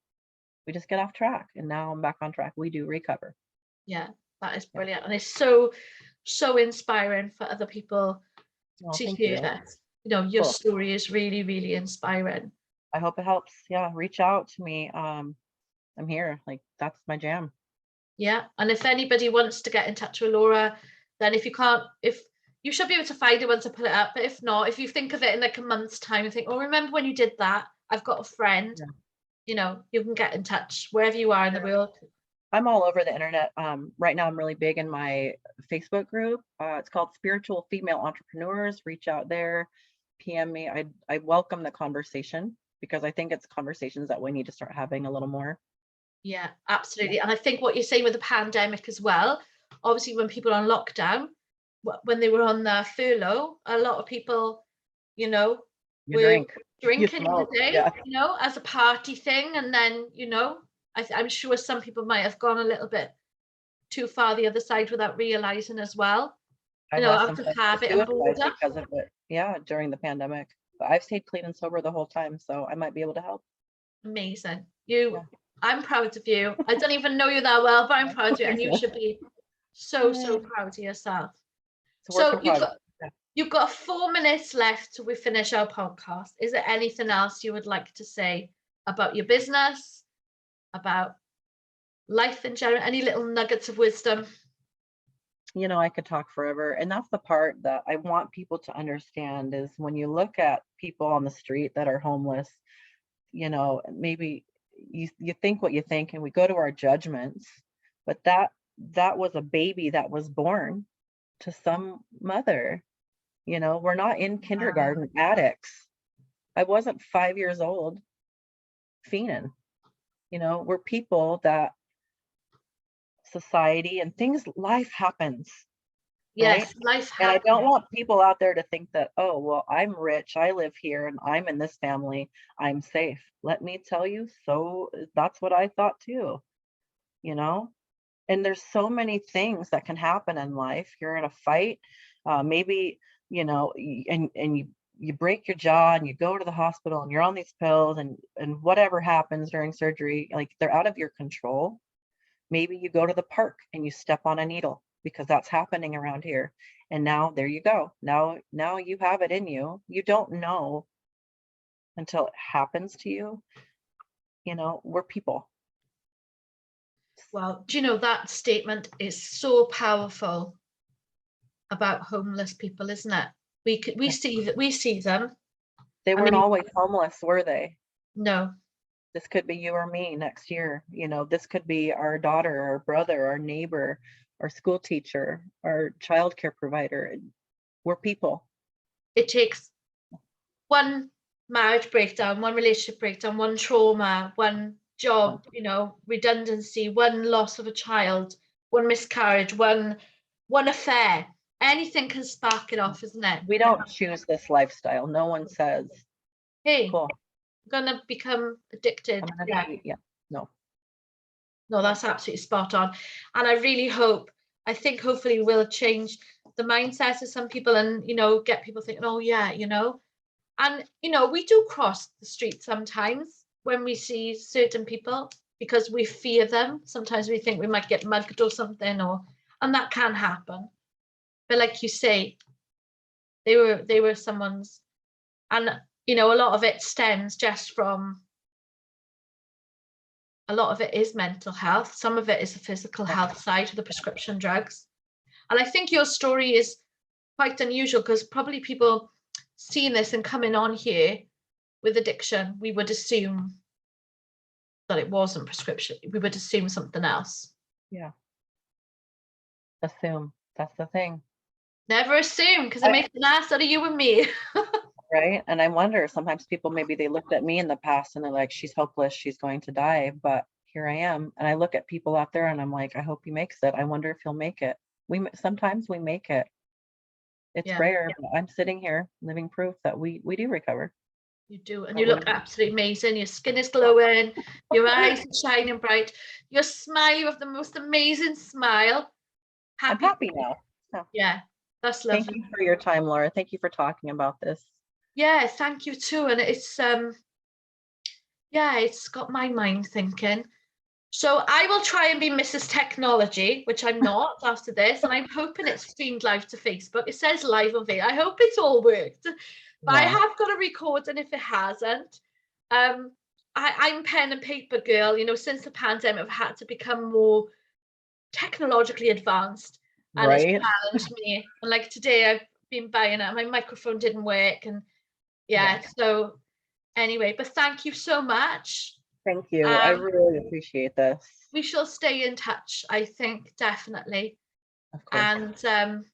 We just get off track, and now I'm back on track. We do recover. yeah, that is Yeah. brilliant, and it's so, so inspiring for other people Oh, to thank hear you. this. Your Cool. story is really, really inspiring. I hope it helps. Yeah, reach out to me. I'm here. Like, that's my jam. Yeah, and if anybody wants to get in touch with Laura, then if you should be able to find it once I put it up. But if not, if you think of it in like a month's time and think, oh, remember when you did that? I've got a friend. Yeah. You can get in touch wherever you are in the world. I'm all over the internet. Right now I'm really big in my Facebook group. It's called Spiritual Female Entrepreneurs. Reach out there, PM me. I welcome the conversation, because I think it's conversations that we need to start having a little more. Yeah, absolutely. And I think what you're saying with the pandemic as well, obviously when people are on lockdown, when they were on their furlough, a lot of people, You were drink, you drinking in the smoke. day, Yeah. as a party thing. And then, I'm sure some people might have gone a little bit too far the other side without realizing as well, I've lost some out of friends to habit and suicide boredom. because of it. Yeah, during the pandemic. But I've stayed clean and sober the whole time, so I might be able to help. Amazing. Yeah. I'm proud of you. I don't even know you that well, but I'm Yeah. proud of you, and you should be so, so Yeah. proud of yourself. It's a work So in progress. Yeah. you've got 4 minutes left till we finish our podcast. Is there anything else you would like to say about your business, about life in general? Any little nuggets of wisdom? I could talk forever. And that's the part that I want people to understand, is when you look at people on the street that are homeless, maybe you think what you think, and we go to our judgments, but that was a baby that was born to some mother. We're not in kindergarten addicts. I wasn't 5 years old fiending. We're people that society and things, life happens. Right? Yes, life And I happens. don't want people out there to think that, oh, well, I'm rich, I live here, and I'm in this family, I'm safe. Let me tell you, so that's what I thought too, you know? And there's so many things that can happen in life. You're in a fight, maybe, and you break your jaw and you go to the hospital and you're on these pills, and whatever happens during surgery, like, they're out of your control. Maybe you go to the park and you step on a needle, because that's happening around here. And now there you go. Now you have it in you. You don't know until it happens to you. We're people. Well, do you know that statement is so powerful about homeless people, isn't it? We see them. They I weren't mean, always homeless, were they? no, This could be you or me next year. This could be our daughter, our brother, our neighbor, our school teacher, our childcare provider. We're people. it takes one marriage breakdown, one relationship breakdown, one trauma, one job, redundancy, one loss of a child, one miscarriage, one affair. Anything can spark it off, isn't it? We don't choose this lifestyle. No one says, Hey, cool, I'm gonna become addicted. I'm gonna Yeah. be, yeah, no. No, that's absolutely spot on. And I think hopefully we'll change the mindset of some people, and, get people thinking, oh yeah, and, we do cross the street sometimes when we see certain people, because we fear them. Sometimes we think we might get mugged or something, and that can happen. But like you say, they were someone's, and, a lot of it stems just from, a lot of it is mental health. Some of it is the physical health side of the prescription drugs. And I think your story is quite unusual, because probably people seeing this and coming on here with addiction, we would assume that it wasn't prescription. We would assume something else. Yeah. assume. That's the thing. Never assume, because it makes an ass out of you and me. Right. And I wonder, sometimes people, maybe they looked at me in the past and they're like, she's hopeless, she's going to die. But here I am. And I look at people out there and I'm like, I hope he makes it. I wonder if he'll make it. Sometimes we make it. It's Yeah, rare, but I'm sitting here living proof that we do recover. you do. And But you look absolutely amazing. Your skin is glowing, your eyes are shining bright, your smile, you have the most amazing smile. I'm happy now. So Yeah, that's thank lovely. you for your time, Laura. Thank you for talking about this. Yeah, thank you too. And it's yeah, it's got my mind thinking. So I will try and be Mrs. Technology, which I'm not after this, and I'm hoping it's streamed live to Facebook. It says live on Facebook. I hope it's all worked. But I Yeah. have got a recording if it hasn't. I'm pen and paper girl, since the pandemic, I've had to become more technologically advanced, and it's Right. challenged me. And like today, I've been buying it, my microphone didn't work, and Yeah. yeah, so anyway, but thank you so much. Thank you. I Um, really appreciate this. we shall stay in touch, I think, definitely. Of course. And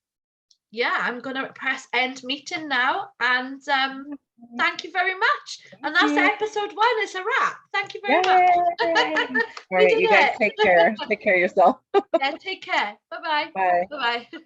yeah, I'm gonna press end meeting now. And thank you very much. And Thank that's you. episode 1. It's a wrap. Thank you very much. Yay. All We right, did you guys it. take care. Take care of yourself. Yeah, take care. Bye-bye. Bye. Bye-bye.